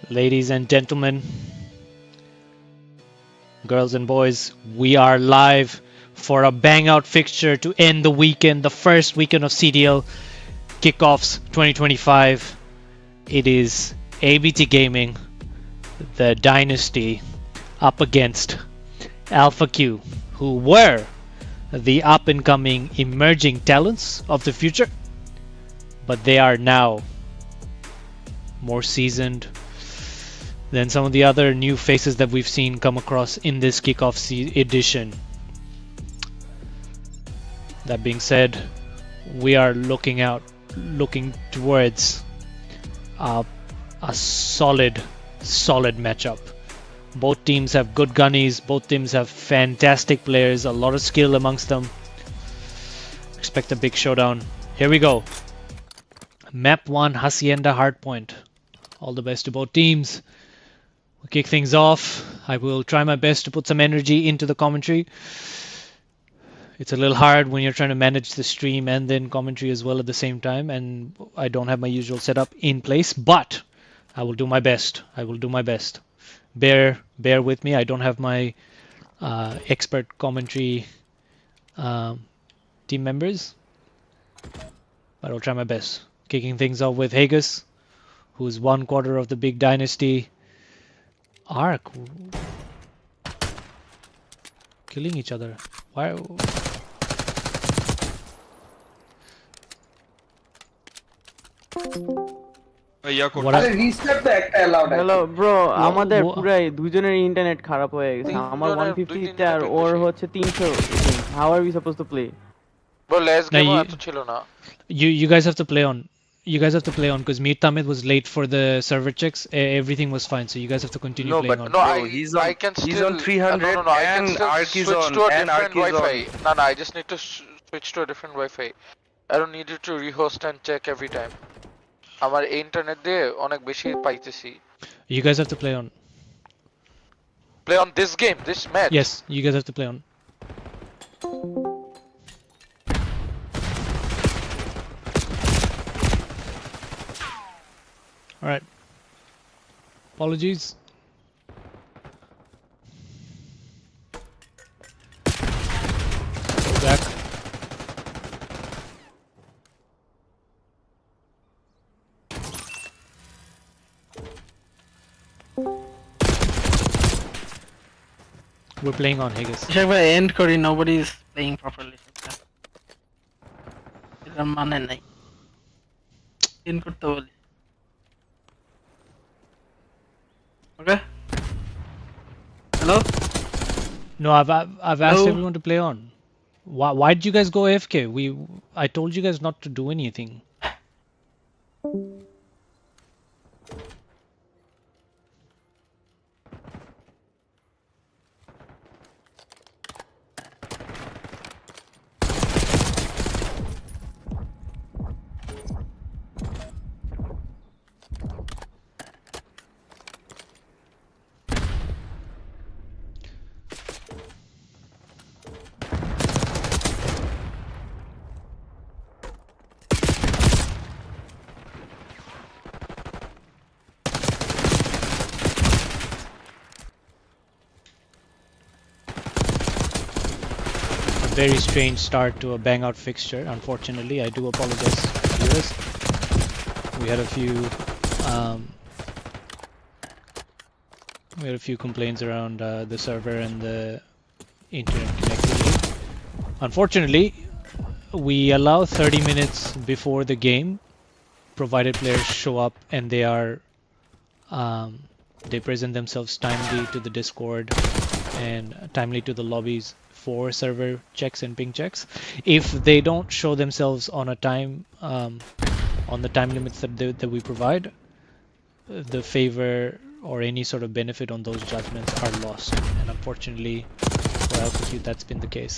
Ladies and gentlemen, girls and boys, we are live for a bang out fixture to end the weekend, the first weekend of CDL Kickoffs 2025. It is ABT Gaming, the Dynasty, up against Alpha Q, who were the up and coming emerging talents of the future, but they are now more seasoned than some of the other new faces that we've seen come across in this kickoff edition. That being said, we are looking towards a solid matchup. Both teams have good gunnies, both teams have fantastic players, a lot of skill amongst them. Expect a big showdown. Here we go. Map 1, Hacienda Hardpoint. All the best to both teams. We'll kick things off. I will try my best to put some energy into the commentary. It's a little hard when you're trying to manage the stream and then commentary as well at the same time, and I don't have my usual setup in place, but I will do my best. Bear with me. I don't have my expert commentary team members, but I'll try my best. Kicking things off with Hagus, who's 1/4 of the big dynasty. Ark killing each other. Why? Hello bro, আমাদের পুরাই দুজনের internet খারাপ হয়ে গেছে। আমার 150 তে আর ওর হচ্ছে 300। How are we suppose to play? Bro, last game এত ছিল না। You guys have to play on. You guys have to play on because Mir Tamid was late for the server checks. Everything was fine, so you guys have to continue playing on. No, I can still. He's on 300 no, I can and still Ark is switch on to a and different Ark is Wi-Fi. on. No, I just need to switch to a different Wi-Fi. I don't need you to rehost and check every time. আমার internet দিয়ে অনেক বেশি পাইতেছি। You guys have to play on. Play on this game, this match. Yes, you guys have to play on. All right. Apologies. Go back. We're playing on Haggis. End kori, nobody is playing properly. It's a man and end korte boli. Okay. Hello. No, I've asked everyone to play on. Why did you guys go AFK? I told you guys not to do anything. Very strange start to a bang out fixture. Unfortunately, I do apologize to viewers. We had a few complaints around the server and the internet connectivity. Unfortunately, we allow 30 minutes before the game, provided players show up and they present themselves timely to the Discord and timely to the lobbies for server checks and ping checks. If they don't show themselves on a time on the time limits that we provide, the favor or any sort of benefit on those judgments are lost, and unfortunately for Alpha Q that's been the case.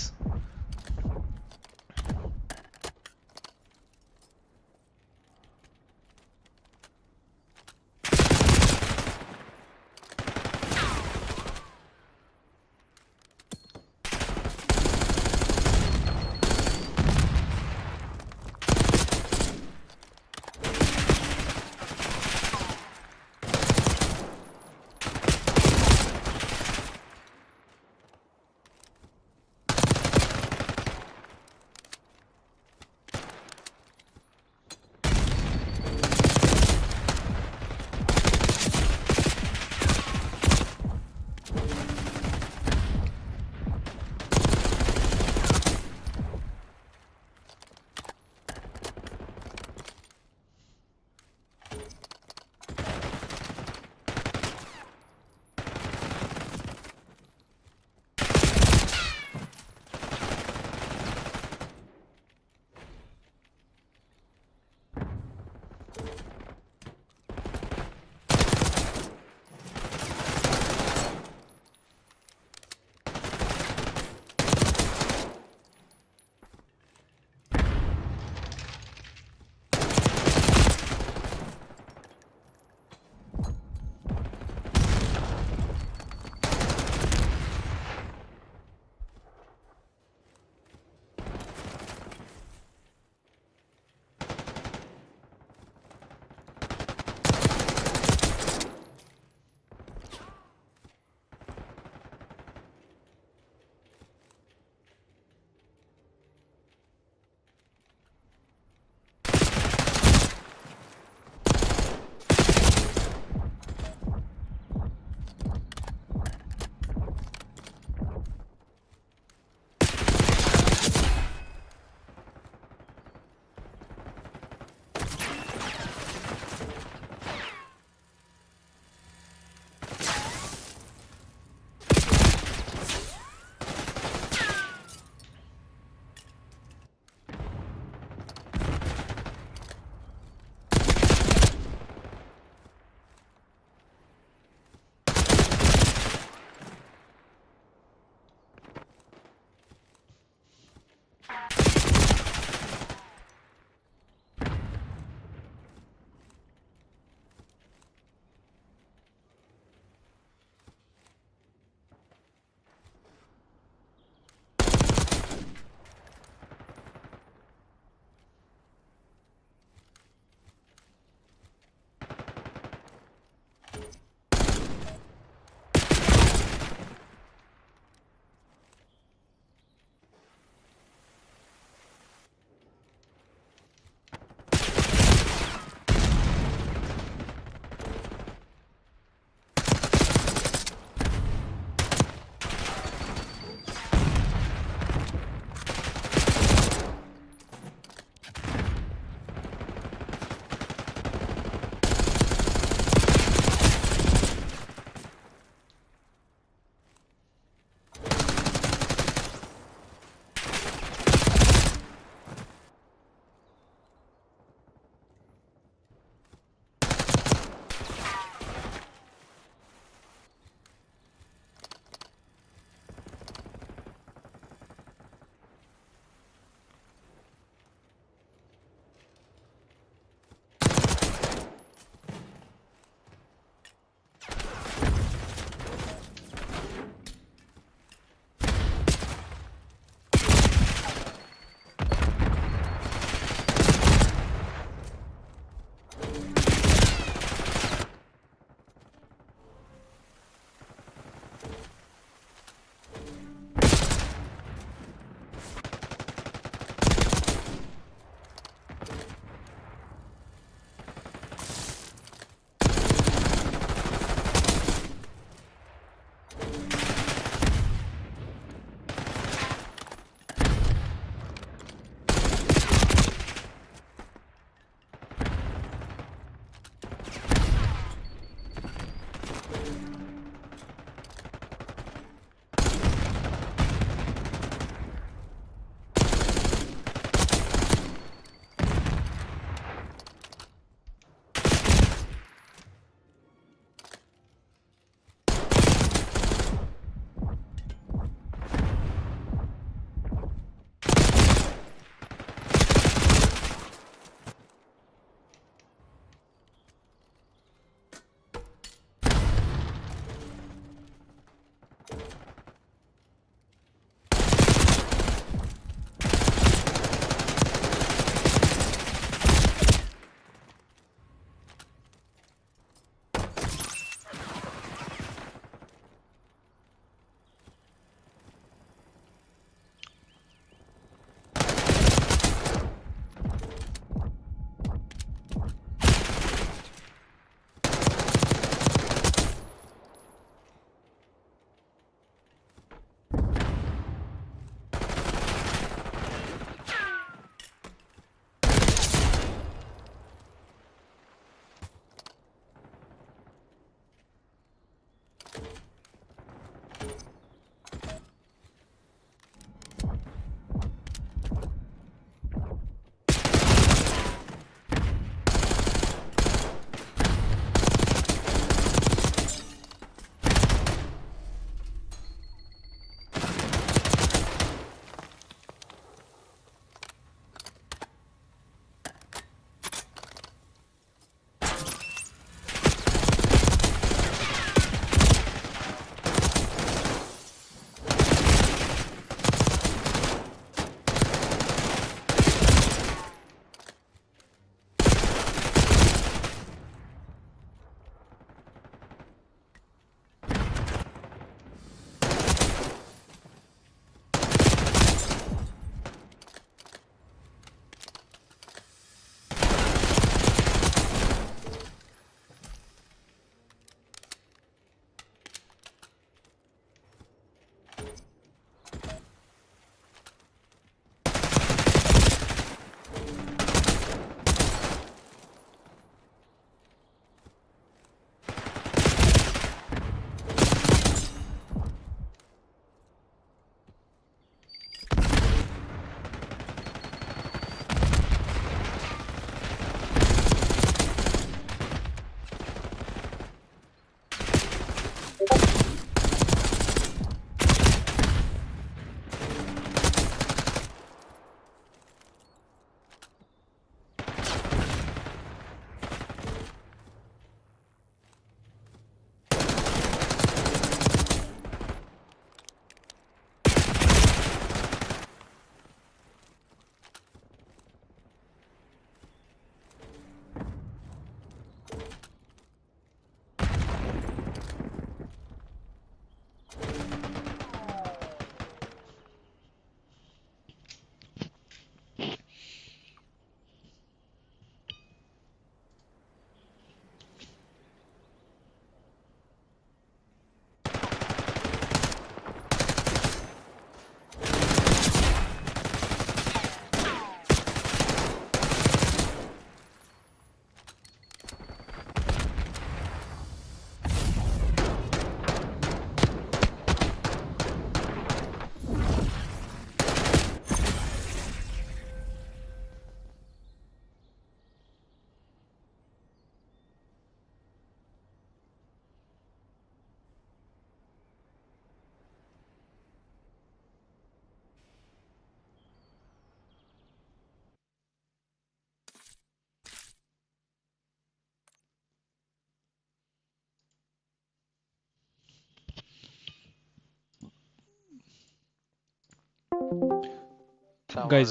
guys,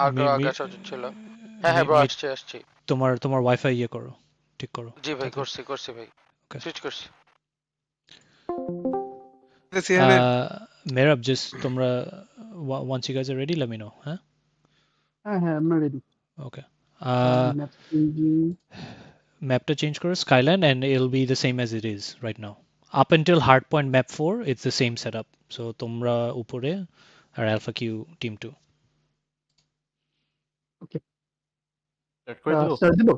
আমারও আগে আকাশ ছিল হ্যাঁ bro আসছি তোমার wifi ইয়ে করো, ঠিক করো। জি ভাই করছি ভাই সুইচ করছি Merab, just তোমরা once you guys are ready, let me know, huh? হ্যাঁ I'm ready. Okay. Map changing. Mapটা change করো Skyline and it'll be the same as it is right now. Up until Hardpoint Map 4, it's the same setup. So তোমরা উপরে আর Alpha Q Team 2. Okay. start দিব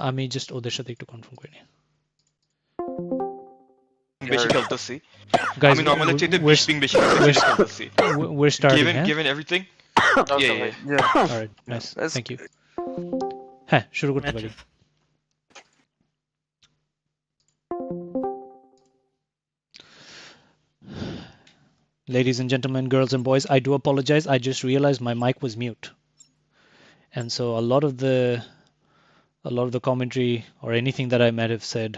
আমি just ওদের সাথে একটু confirm করে নিই। বেশি খেলতেছি Guys, আমি নরমালি চেয়ে 20 পিং বেশি খেলতেছি we're starting, huh? given everything Okay, ভাই All right, nice. Thank you. হ্যাঁ, শুরু করতে পারি। Ladies and gentlemen, girls and boys, I do apologize. I just realized my mic was mute. And so a lot of the commentary or anything that I might have said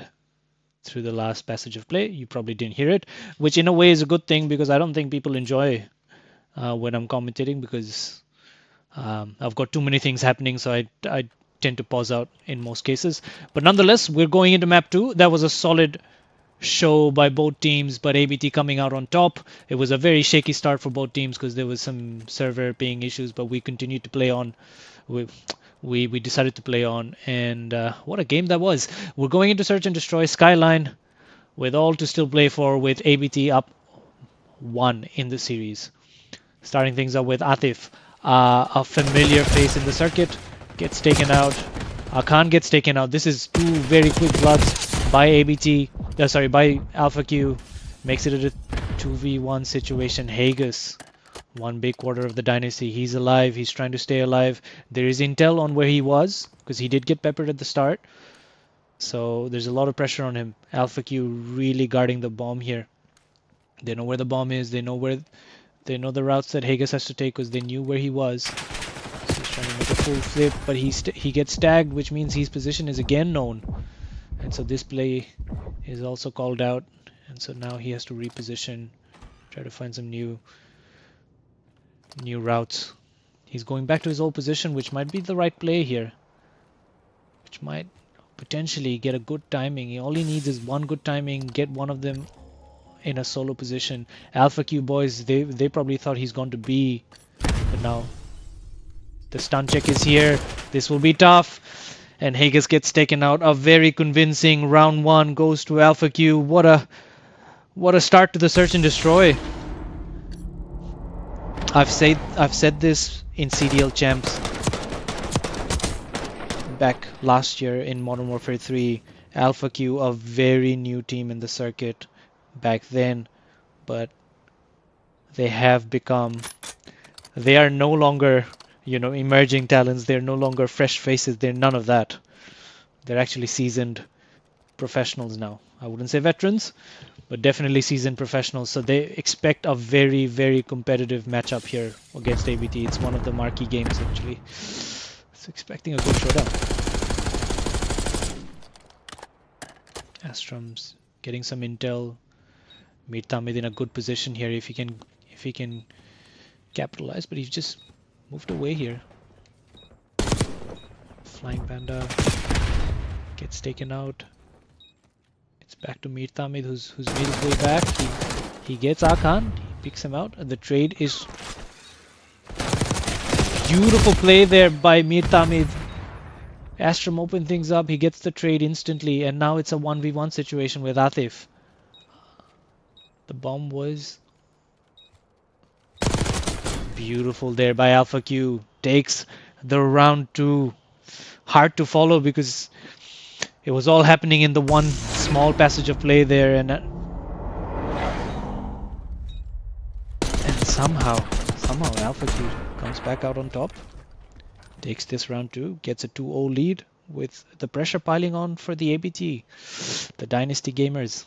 through the last passage of play, you probably didn't hear it, which in a way is a good thing because I don't think people enjoy when I'm commentating because I've got too many things happening, so I tend to pause out in most cases. But nonetheless, we're going into map 2. That was a solid show by both teams, but ABT coming out on top. It was a very shaky start for both teams because there was some server ping issues, but we continued to play on. We decided to play on, and what a game that was. We're going into Search and Destroy Skyline with all to still play for, with ABT up 1 in the series. Starting things up with Atif, a familiar face in the circuit, gets taken out. Khan gets taken out. This is two very quick bloods by ABT. By Alpha Q. Makes it a 2v1 situation. Hagus, one big quarter of the dynasty. He's alive. He's trying to stay alive. There is intel on where he was because he did get peppered at the start. So there's a lot of pressure on him. Alpha Q really guarding the bomb here. They know where the bomb is. They know the routes that Hagus has to take because they knew where he was. So he's trying to make a full flip, but he gets tagged, which means his position is again known. And so this play is also called out. And so now he has to reposition, try to find some new routes. He's going back to his old position, which might be the right play here. Which might potentially get a good timing. All he needs is one good timing, get one of them in a solo position. Alpha Q boys, they probably thought he's going to B, but now the stun check is here. This will be tough, and Hagus gets taken out. A very convincing round 1 goes to Alpha Q. What a start to the Search and Destroy. I've said this in CDL champs back last year in Modern Warfare 3. Alpha Q, a very new team in the circuit back then, but they are no longer, emerging talents. They're no longer fresh faces. They're none of that. They're actually seasoned professionals now. I wouldn't say veterans, but definitely seasoned professionals. So they expect a very, very competitive matchup here against ABT. It's one of the marquee games actually. So expecting a good showdown. Astrom's getting some intel. Mir Tamid in a good position here if he can capitalize, but he's just moved away here. Flying Panda gets taken out. It's back to Mir Tamid who's made his way back. He gets Khan, he picks him out, and the trade is beautiful play there by Mir Tamid. Astrom opened things up, he gets the trade instantly, and now it's a 1v1 situation with Atif. The bomb was beautiful there by Alpha Q. Takes the round 2. Hard to follow because it was all happening in the one small passage of play there, and somehow Alpha Q comes back out on top. Takes this round 2, gets a 2-0 lead with the pressure piling on for the ABT, the Dynasty gamers.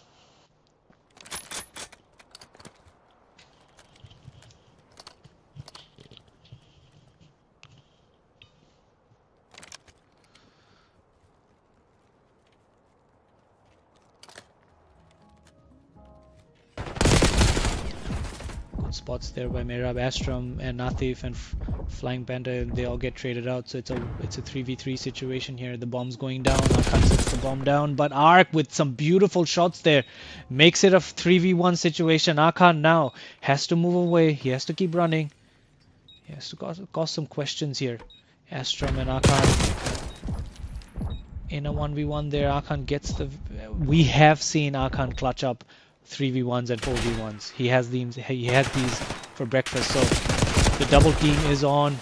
Good spots there by Merab, Astram, and Nathif, and Flying Panda. They all get traded out, so it's a 3v3 situation here. The bomb's going down. Arkan sets the bomb down, but Ark with some beautiful shots there makes it a 3v1 situation. Arkan now has to move away. He has to keep running. He has to cause some questions here. Astram and Arkan in a 1v1 there. Arkan gets the... We have seen Arkan clutch up 3v1s and 4v1s. He had these for breakfast, so the double team is on,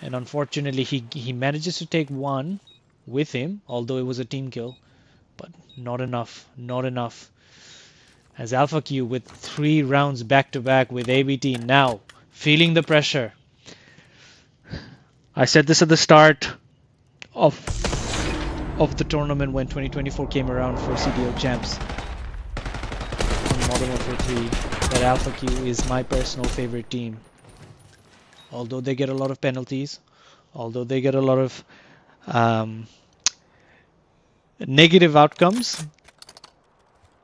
and unfortunately he manages to take one with him, although it was a team kill, but not enough. As Alpha Q with 3 rounds back to back with ABT now feeling the pressure. I said this at the start of the tournament when 2024 came around for CDL champs on Modern Warfare 3, that Alpha Q is my personal favorite team. Although they get a lot of penalties, although they get a lot of negative outcomes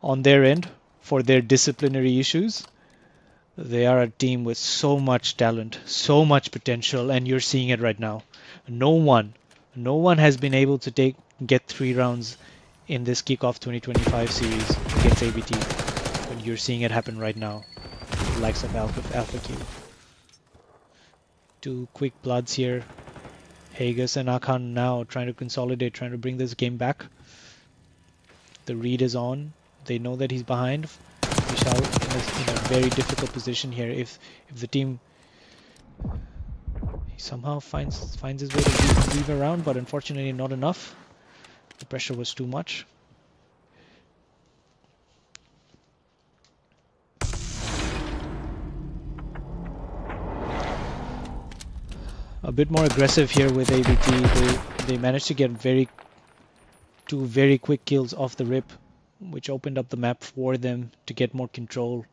on their end for their disciplinary issues, they are a team with so much talent, so much potential, and you're seeing it right now. No one has been able to get 3 rounds in this Kickoff 2025 series against ABT, but you're seeing it happen right now. The likes of Alpha Q. 2 quick bloods here. Hagus and Akan now trying to consolidate, trying to bring this game back. The read is on. They know that he's behind. Vishal in a very difficult position here. If the team somehow finds his way to weave around, but unfortunately not enough. The pressure was too much. A bit more aggressive here with ABT. They managed to get 2 very quick kills off the rip, which opened up the map for them to get more control.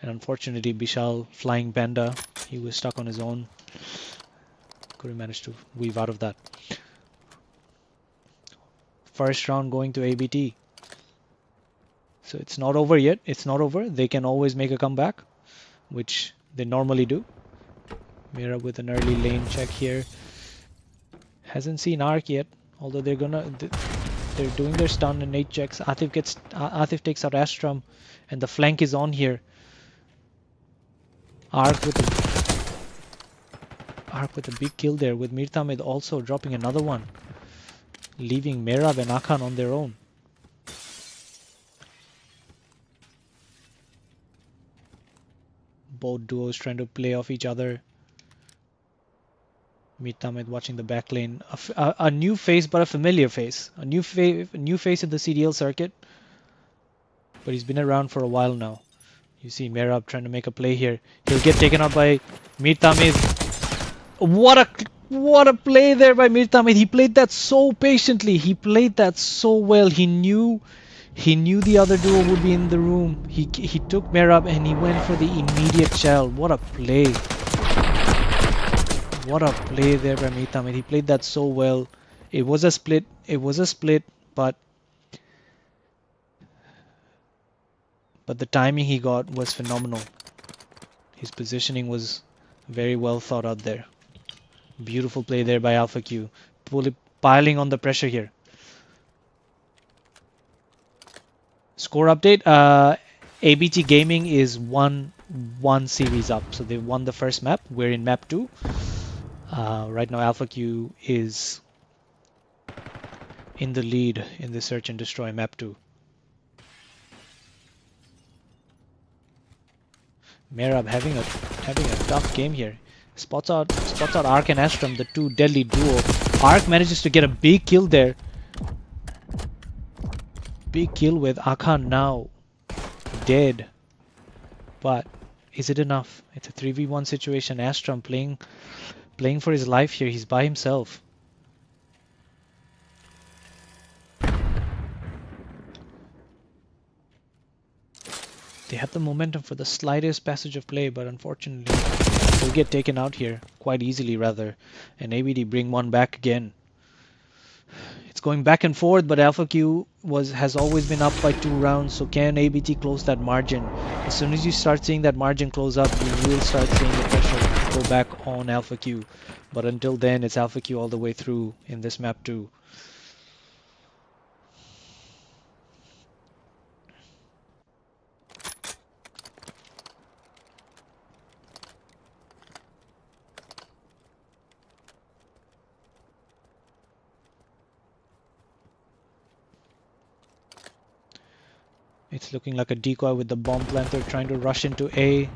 And unfortunately, Bishal, Flying Panda, he was stuck on his own. Couldn't manage to weave out of that. First round going to ABT. So it's not over yet. It's not over. They can always make a comeback, which they normally do. Mira with an early lane check here. Hasn't seen Ark yet, although they're doing their stun and 8 checks. Atif takes out Astram, and the flank is on here. Ark with a big kill there, with Mirtamid also dropping another one, leaving Merab and Akan on their own. Both duos trying to play off each other. Mirtamid watching the back lane. A new face, but a familiar face. A new face in the CDL circuit, but he's been around for a while now. You see Merab trying to make a play here. He'll get taken out by Mirtamid. What a play there by Mirtamid. He played that so patiently. He played that so well. He knew the other duo would be in the room. He took Merab and he went for the immediate shell. What a play. What a play there by Mirtamid. He played that so well. It was a split, but the timing he got was phenomenal. His positioning was very well thought out there. Beautiful play there by Alpha Q. Piling on the pressure here. Score update. ABT Gaming is one series up. So they won the first map. We're in map 2. Right now Alpha Q is in the lead in the search and destroy map 2. Merab having a tough game here. Spots out Ark and Astram, the 2 deadly duo. Ark manages to get a big kill there. Big kill with Akan now dead. But is it enough? It's a 3v1 situation. Astram playing for his life here. He's by himself. They had the momentum for the slightest passage of play, but unfortunately they'll get taken out here quite easily rather. And ABD bring one back again. It's going back and forth, but Alpha Q has always been up by 2 rounds. So can ABT close that margin? As soon as you start seeing that margin close up, you will start seeing the pressure go back on Alpha Q. But until then, it's Alpha Q all the way through in this map too. It's looking like a decoy with the bomb planter trying to rush into A.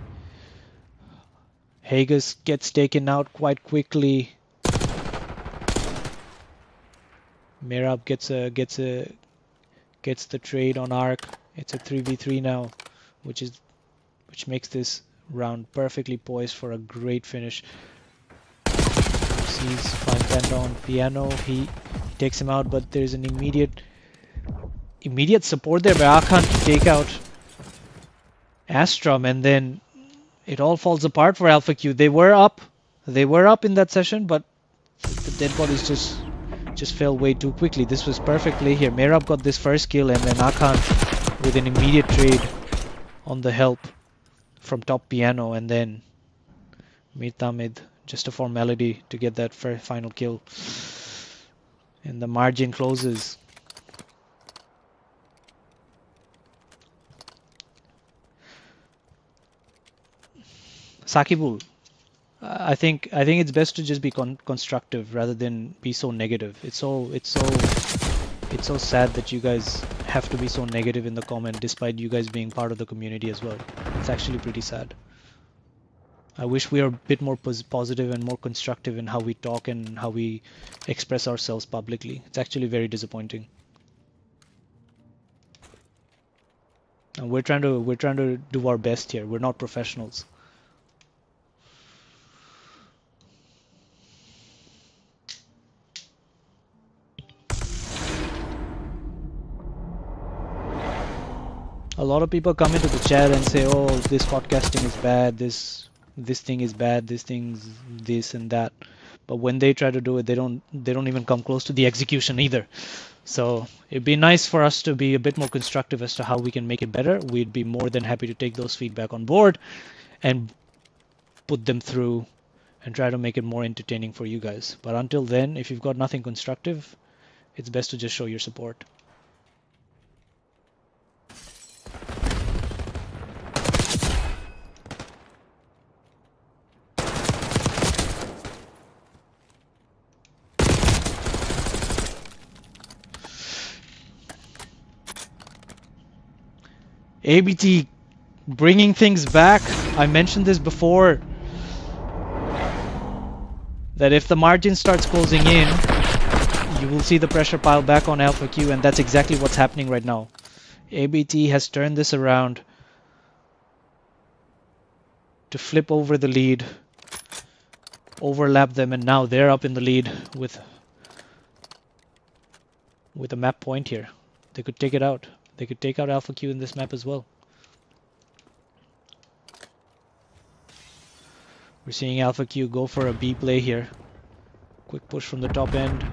Hagus gets taken out quite quickly. Merab gets the trade on Arc. It's a 3v3 now, which makes this round perfectly poised for a great finish. Sees Fine Panda on piano. He takes him out, but there's an immediate support there by Akan to take out Astrum, and then it all falls apart for Alpha Q. They were up in that session, but the dead bodies just fell way too quickly. This was perfect play here. Merab got this first kill, and then Akan with an immediate trade on the help from top piano, and then Mirtamid, just a formality to get that final kill. And the margin closes. Sakibul, I think it's best to just be constructive rather than be so negative. It's so sad that you guys have to be so negative in the comment, despite you guys being part of the community as well. It's actually pretty sad. I wish we are a bit more positive and more constructive in how we talk and how we express ourselves publicly. It's actually very disappointing. And we're trying to do our best here. We're not professionals. A lot of people come into the chat and say, "Oh, this podcasting is bad. This thing is bad. This thing's this and that." But when they try to do it, they don't even come close to the execution either. So it'd be nice for us to be a bit more constructive as to how we can make it better. We'd be more than happy to take those feedback on board and put them through and try to make it more entertaining for you guys. But until then, if you've got nothing constructive, it's best to just show your support. ABT bringing things back. I mentioned this before, that if the margin starts closing in, you will see the pressure pile back on Alpha Q, and that's exactly what's happening right now. ABT has turned this around to flip over the lead, overlap them, and now they're up in the lead with a map point here. They could take it out. They could take out Alpha Q in this map as well. We're seeing Alpha Q go for a B play here. Quick push from the top end.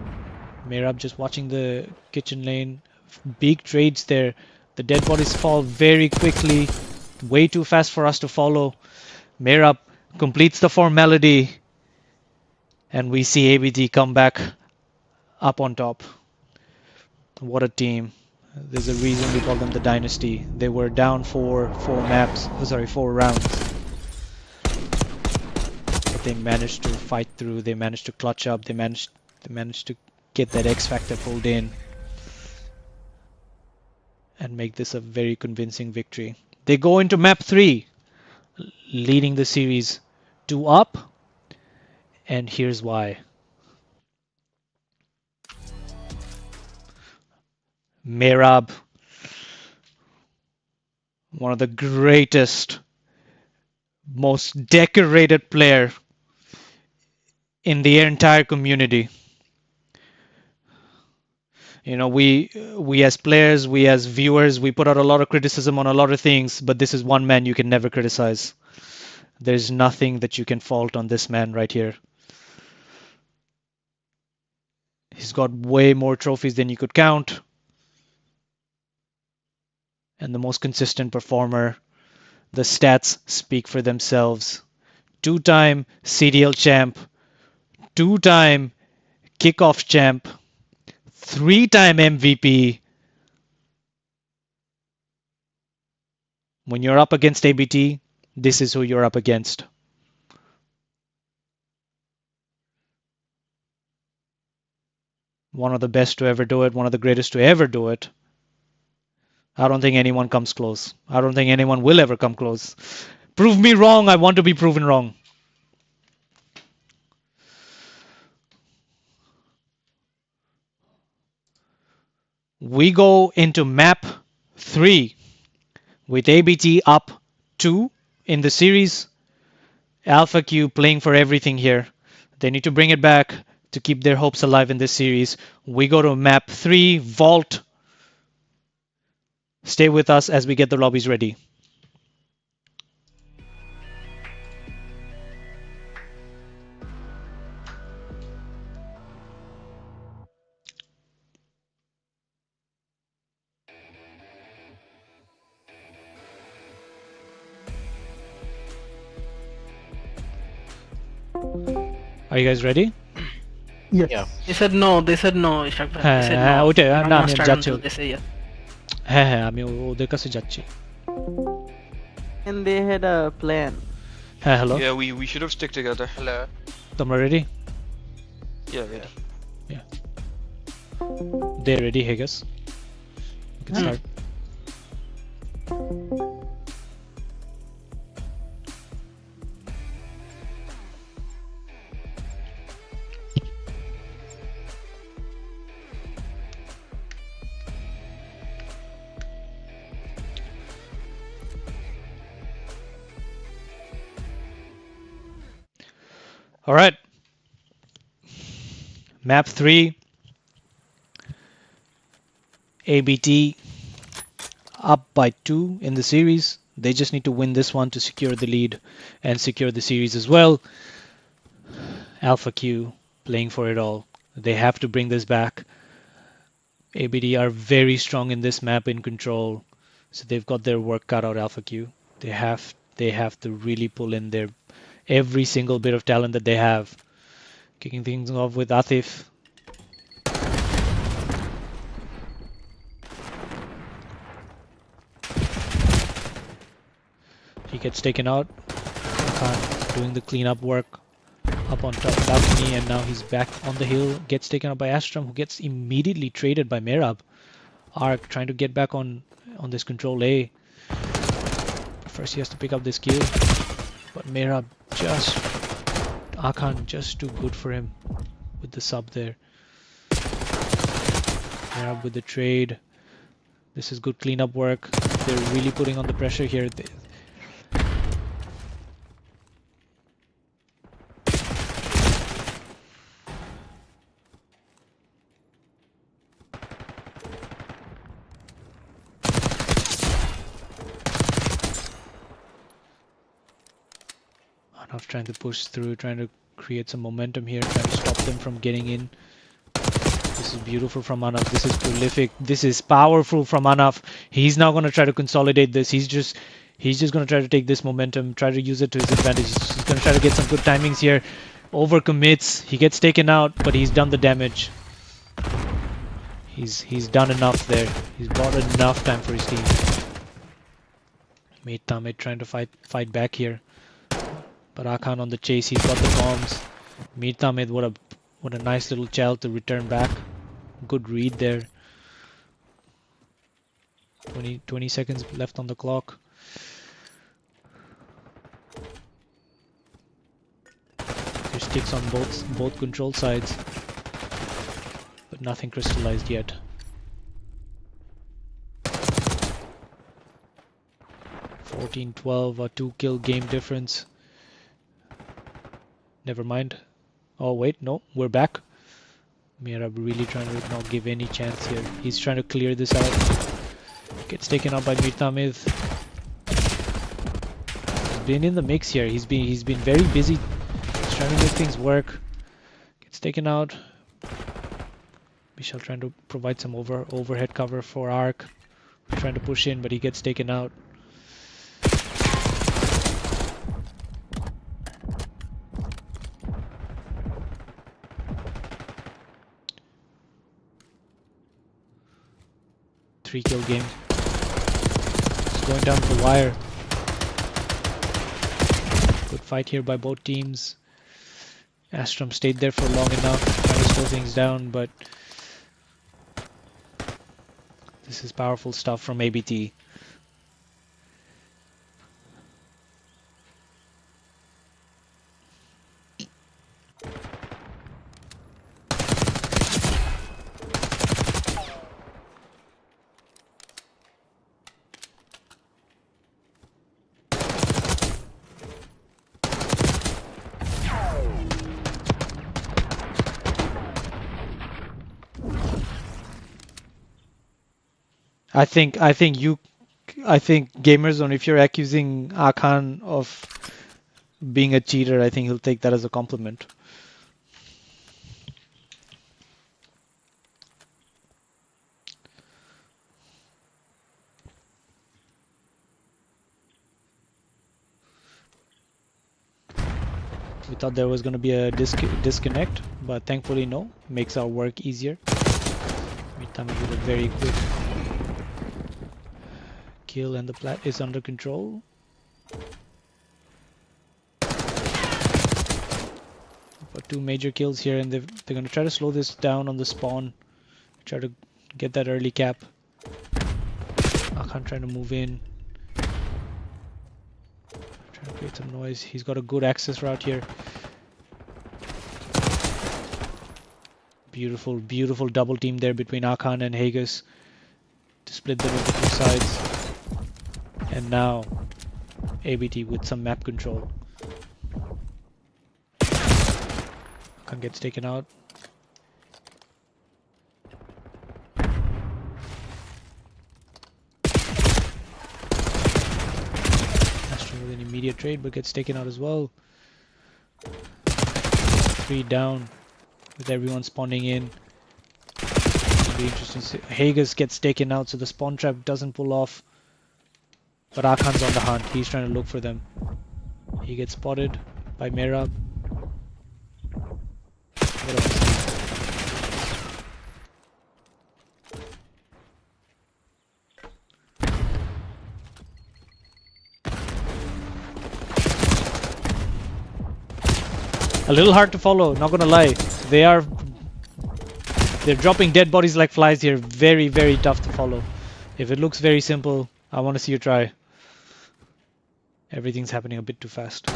Merab just watching the kitchen lane. Big trades there. The dead bodies fall very quickly. Way too fast for us to follow. Merab completes the formality. And we see ABT come back up on top. What a team. There's a reason we call them the dynasty. They were down for 4 rounds. But they managed to fight through. They managed to clutch up. They managed to get that X factor pulled in and make this a very convincing victory. They go into map 3, leading the series 2-up, and here's why. Merab, one of the greatest, most decorated player in the entire community. You know, we as players, we as viewers, we put out a lot of criticism on a lot of things, but this is one man you can never criticize. There's nothing that you can fault on this man right here. He's got way more trophies than you could count. And the most consistent performer. The stats speak for themselves. 2-time CDL champ. 2-time Kickoffs champ. 3-time MVP. When you're up against ABT, this is who you're up against. One of the best to ever do it, one of the greatest to ever do it. I don't think anyone comes close. I don't think anyone will ever come close. Prove me wrong, I want to be proven wrong. We go into map 3 with ABT up 2 in the series. Alpha Q playing for everything here. They need to bring it back to keep their hopes alive in this series. We go to map 3, Vault. Stay with us as we get the lobbies ready. Are you guys ready? Yes. Yeah. They said no, Ishaq bhai. They said no. ওইটাই, We're not না, gonna আমি start যাচ্ছি। until they say yes. হ্যাঁ, আমি ওদের কাছে যাচ্ছি। And they had a plan. হ্যাঁ, hello. Yeah, we should have stick together. Hello. তোমরা ready? Yeah, ready. They're ready, Haggis. We can start. All right. Map 3. ABT up by 2 in the series. They just need to win this one to secure the lead and secure the series as well. Alpha Q playing for it all. They have to bring this back. ABT are very strong in this map in control. So they've got their work cut out, Alpha Q. They have to really pull in their every single bit of talent that they have. Kicking things off with Atif. He gets taken out. Khan doing the cleanup work up on top balcony, and now he's back on the hill. Gets taken out by Astram, who gets immediately traded by Merab. Ark trying to get back on this control A. First he has to pick up this kill, but Merab just Akhan just too good for him with the sub there. Merab with the trade. This is good cleanup work. They're really putting on the pressure here. Anaf trying to push through, trying to create some momentum here, trying to stop them from getting in. This is beautiful from Anaf. This is prolific. This is powerful from Anaf. He's now going to try to consolidate this. He's just going to try to take this momentum, try to use it to his advantage. He's going to try to get some good timings here. Overcommits. He gets taken out, but he's done the damage. He's done enough there. He's bought enough time for his team. Mate Tamit trying to fight back here. But Akhan on the chase, he's got the bombs. Mir Tamid, what a nice little child to return back. Good read there. 20 seconds left on the clock. There's sticks on both control sides, but nothing crystallized yet. (14-12), a 2-kill game difference. Never mind. Oh wait, no, we're back. Mirab really trying to not give any chance here. He's trying to clear this out. Gets taken out by Mirtamid. He's been in the mix here. He's been very busy. He's trying to make things work. Gets taken out. Michel trying to provide some overhead cover for Arc. Trying to push in, but he gets taken out. Three-kill game. It's going down the wire. Good fight here by both teams. Astrom stayed there for long enough, trying to slow things down, but this is powerful stuff from ABT. I think Gamer Zone, if you're accusing Akan of being a cheater, I think he'll take that as a compliment. We thought there was going to be a disconnect, but thankfully no. Makes our work easier. Meantime, we did a very quick kill, and the plat is under control. Got two major kills here, and they're going to try to slow this down on the spawn. Try to get that early cap. Akan trying to move in. Trying to create some noise. He's got a good access route here. Beautiful, beautiful double team there between Akan and Hagus to split them into two sides. And now ABT with some map control. Akan gets taken out. Astro with an immediate trade, but gets taken out as well. 3 down with everyone spawning in. It'll be interesting to see. Hagus gets taken out, so the spawn trap doesn't pull off. But Akan's on the hunt. He's trying to look for them. He gets spotted by Merab. A little hard to follow, not gonna lie. They're dropping dead bodies like flies here. Very, very tough to follow. If it looks very simple, I want to see you try. Everything's happening a bit too fast. My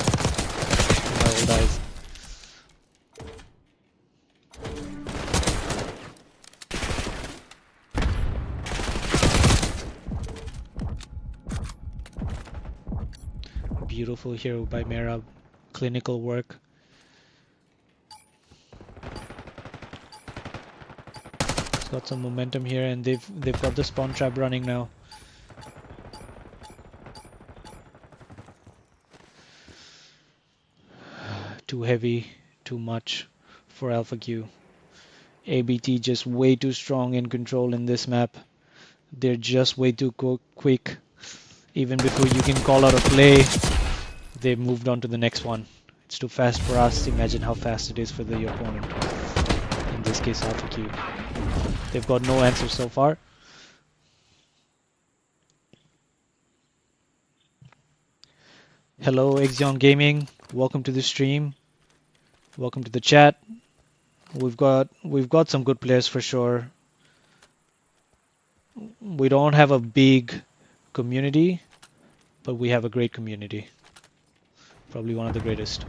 old eyes. Beautiful here by Merab. Clinical work. It's got some momentum here, and they've got the spawn trap running now. Too heavy, too much for Alpha Q. ABT just way too strong in control in this map. They're just way too quick. Even before you can call out a play, they've moved on to the next one. It's too fast for us. Imagine how fast it is for the opponent. In this case, Alpha Q. They've got no answer so far. Hello, Exion Gaming. Welcome to the stream. Welcome to the chat. We've got some good players for sure. We don't have a big community, but we have a great community. Probably one of the greatest.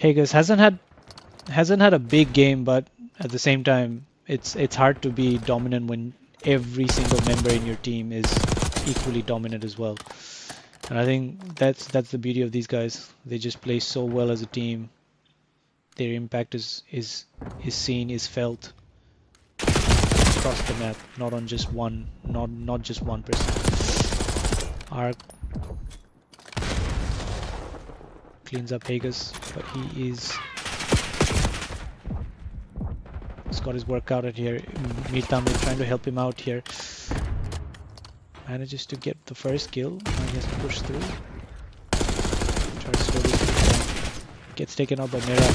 Haggis hasn't had a big game, but at the same time, it's hard to be dominant when every single member in your team is equally dominant as well. And I think that's the beauty of these guys. They just play so well as a team. Their impact is seen, is felt across the map, not on just one, not just one person. Arc cleans up Haggis, but he's got his work out at here. Mirtam is trying to help him out here. Manages to get the first kill. Now he has to push through. Tries slowly to gets taken out by Mira.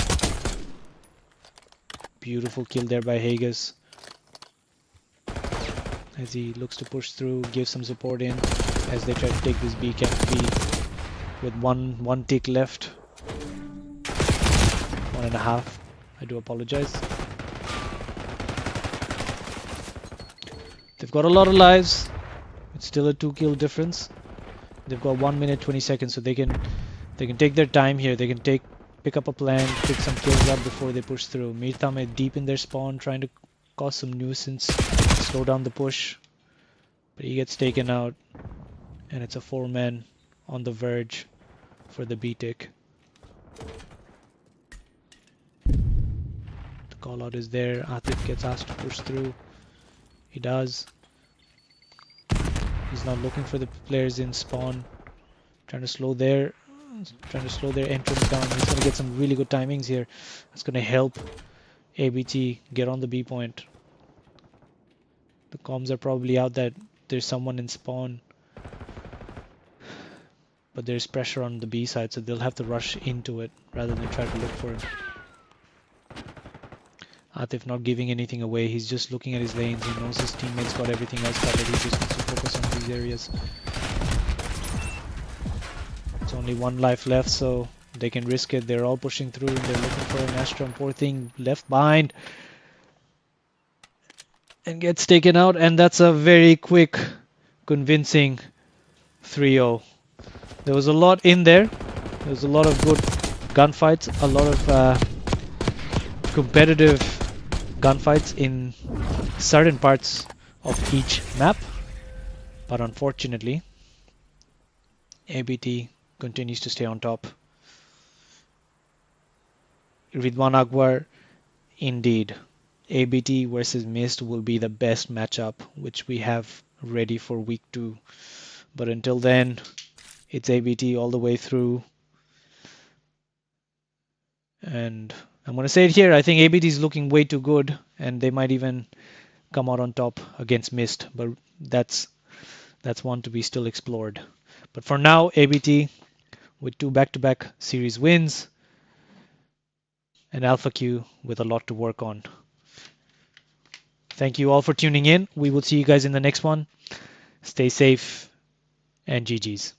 Beautiful kill there by Haggis. As he looks to push through, gives some support in as they try to take this B camp B with one tick left. 1.5. I do apologize. They've got a lot of lives. It's still a 2-kill difference. They've got 1 minute 20 seconds, so they can take their time here. They can pick up a plan, pick some kills up before they push through. Mirtam is deep in their spawn, trying to cause some nuisance, slow down the push. But he gets taken out, and it's a 4-man on the verge for the B tick. The call out is there. Atif gets asked to push through. He does. He's not looking for the players in spawn. Trying to slow their entrance down. He's going to get some really good timings here. That's going to help ABT get on the B point. The comms are probably out that there's someone in spawn. But there's pressure on the B side, so they'll have to rush into it rather than try to look for him. Atif not giving anything away. He's just looking at his lanes. He knows his teammates got everything else covered. He just needs to focus on these areas. It's only 1 life left, so they can risk it. They're all pushing through. They're looking for an Astron. Poor thing left behind. And gets taken out. And that's a very quick, convincing 3-0. There was a lot in there. There was a lot of good gunfights. A lot of competitive gunfights in certain parts of each map, but unfortunately ABT continues to stay on top. Ridwan Akbar, indeed, ABT versus Mist will be the best matchup which we have ready for week 2, but until then it's ABT all the way through. And I'm going to say it here, I think ABT is looking way too good, and they might even come out on top against Mist, but that's one to be still explored. But for now, ABT with 2 back-to-back series wins, and Alpha Q with a lot to work on. Thank you all for tuning in. We will see you guys in the next one. Stay safe, and GG's.